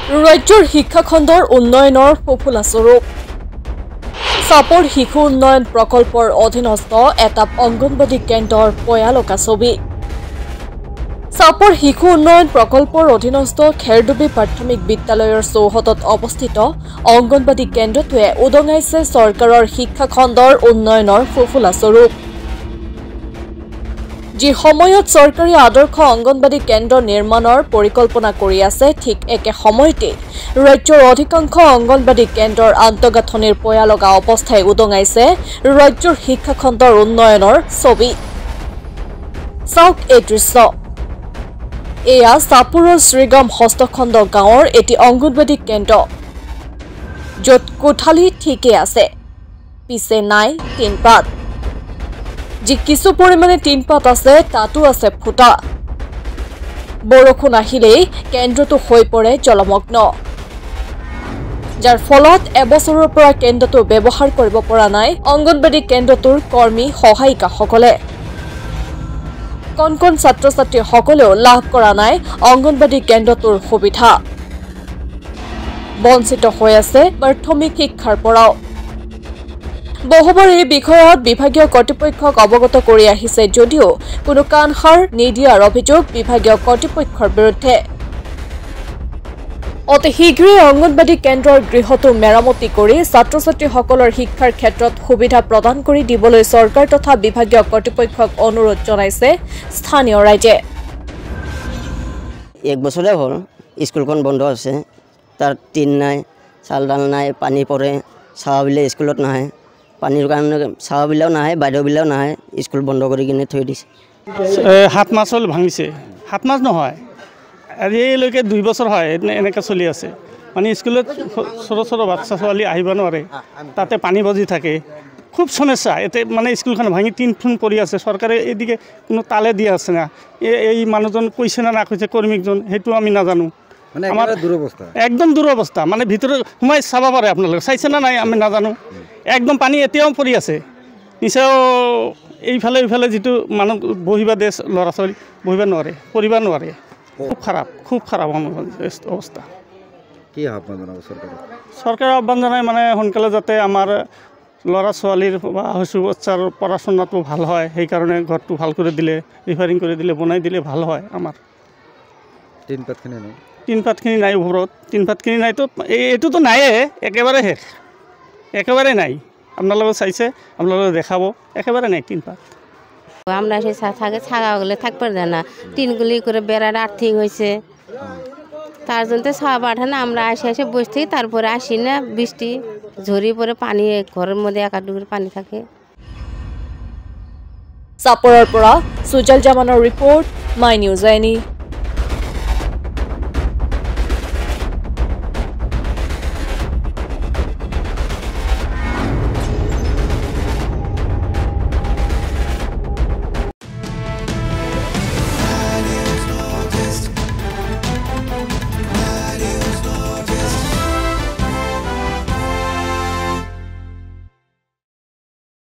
ৰাজ্যৰ শিক্ষাখণ্ডৰ উন্নয়নৰ সফলা স্বৰূপ চাপৰ শিশু উন্নয়ন প্ৰকল্পৰ অধীনস্থ এটা অংগনবাদী কেন্দ্ৰৰ পয়ালকা ছবি চাপৰ শিশু উন্নয়ন প্ৰকল্পৰ অধীনস্থ খেৰডুবি প্ৰাথমিক বিদ্যালয়ৰ চৌহদত অৱস্থিত অংগনবাদী কেন্দ্ৰটোৱে উদঙাইছে চৰকাৰৰ শিক্ষাখণ্ডৰ উন্নয়নৰ সফলা স্বৰূপ যি সময়ত চৰকাৰী আদৰ্শ অংগনবাদী কেন্দ্ৰ নিৰ্মাণৰ পৰিকল্পনা কৰি আছে ঠিক একে সময়তে ৰাজ্যৰ অধিকাংশ অংগনবাদী কেন্দ্ৰৰ আন্তঃগাঁথনিৰ পয়ালগা অৱস্থাই উদঙাইছে ৰাজ্যৰ শিক্ষাখণ্ডৰ উন্নয়নৰ ছবি চাওক এই দৃশ্য এয়া চাপুৰৰ শ্ৰীগাম হস্তখণ্ড গাঁৱৰ এটি অংগনবাদী কেন্দ্ৰ য'ত কোঠালি ঠিকে আছে পিছে নাই টিনপাত যি কিছু পৰিমাণে টিনপাত আছে তাতো আছে ফুটা বৰষুণ আহিলেই কেন্দ্ৰটো হৈ পৰে জলমগ্ন যাৰ ফলত এবছৰৰ পৰা কেন্দ্ৰটো ব্যৱহাৰ কৰিব পৰা নাই অংগনবাদী কেন্দ্ৰটোৰ কৰ্মী সহায়িকাসকলে কণ ছাত্ৰ ছাত্ৰীসকলেও লাভ কৰা নাই অংগনবাদী কেন্দ্ৰটোৰ সুবিধা বঞ্চিত হৈ আছে প্ৰাথমিক শিক্ষাৰ পৰাও বহুবাৰ এই বিষয়ত বিভাগীয় কৰ্তৃপক্ষক অৱগত কৰি আহিছে যদিও কোনো কাণসাৰ নিদিয়াৰ অভিযোগ বিভাগীয় কৰ্তৃপক্ষৰ বিৰুদ্ধে অতি শীঘ্ৰে অংগনবাদী কেন্দ্ৰৰ গৃহটো মেৰামতি কৰি ছাত্ৰ ছাত্ৰীসকলৰ শিক্ষাৰ ক্ষেত্ৰত সুবিধা প্ৰদান কৰি দিবলৈ চৰকাৰ তথা বিভাগীয় কৰ্তৃপক্ষক অনুৰোধ জনাইছে স্থানীয় ৰাইজে এক বছৰে হ'ল স্কুলখন বন্ধ আছে তাৰ টিন নাই চালডাল নাই পানী পৰে চাৱাবিলে স্কুলত নাহে পানীৰ কাৰণে চাৱাবিলাও নাহে বাইদেউবিলাও নাহে স্কুল বন্ধ কৰি কিনে থৈ দিছে 7 মাস হল ভাঙিছে 7 মাস নহয় আজিলৈকে 2 বছৰ হয় এনেকৈ চলি আছে মানে স্কুলত সৰু সৰু বাচ্চা ছোৱালী আহিব নোৱাৰে তাতে পানী বজি থাকে খুব সমস্যা এতে মানে স্কুলখন ভাঙি 3 ফুট পৰি আছে চৰকাৰে এদিকে কোনো তালে দিয়া আছে না এই মানুহজন কৈছে না কৈছে কৰ্মীকজন হেতু আমি নাজানো মানে আমাৰ দুৰৱস্থা একদম দুৰৱস্থা মানে ভিতৰত সোমাই চাব পাৰে আপোনালোকে চাইছে না নাই আমি নাজানো একদম পানী এতিয়াও পৰি আছে নিশ্চয় এইফালে যিটো মানুহ বহিবা দেশ ল'ৰা ছোৱালী বহিব নোৱাৰে পৰিব নোৱাৰে খুব খাৰাপ অবস্থা কি আহ্বান জানাব সৰকাৰ আহ্বান জানায় মানে সোনকালে যাতে আমাৰ ল'ৰা ছোৱালীৰ বা শিশু বাচ্চাৰ পড়াশোনাটো ভাল হয় সেই কাৰণে ঘৰটো ভাল কৰি দিলে ৰিফাৰিং কৰি দিলে বনাই দিলে ভাল হয় আমাৰ টিনপাতখিনি নাই ওপৰত টিনপাতখিনি নাই তো এইটোতো নাইয়ে একেবাৰে নাই আপোনালোকে চাইছে আপোনালোকে দেখাব একেবাৰে নাই টিনপাত আমরা সেই থাকে ছাগাগুলো থাকতে পারে না টিনগুলি করে বেড়ার আর্থিক হয়েছে তার জন্য ছাওয়া পাঠা না আমরা আসে বসে থাকি তারপরে আসি না বৃষ্টি ঝরি পরে পানি ঘরের মধ্যে একাডুকুর পানি থাকে চাপৰৰ পৰা সুজল জামানৰ ৰিপৰ্ট মাই নিউজ আইনি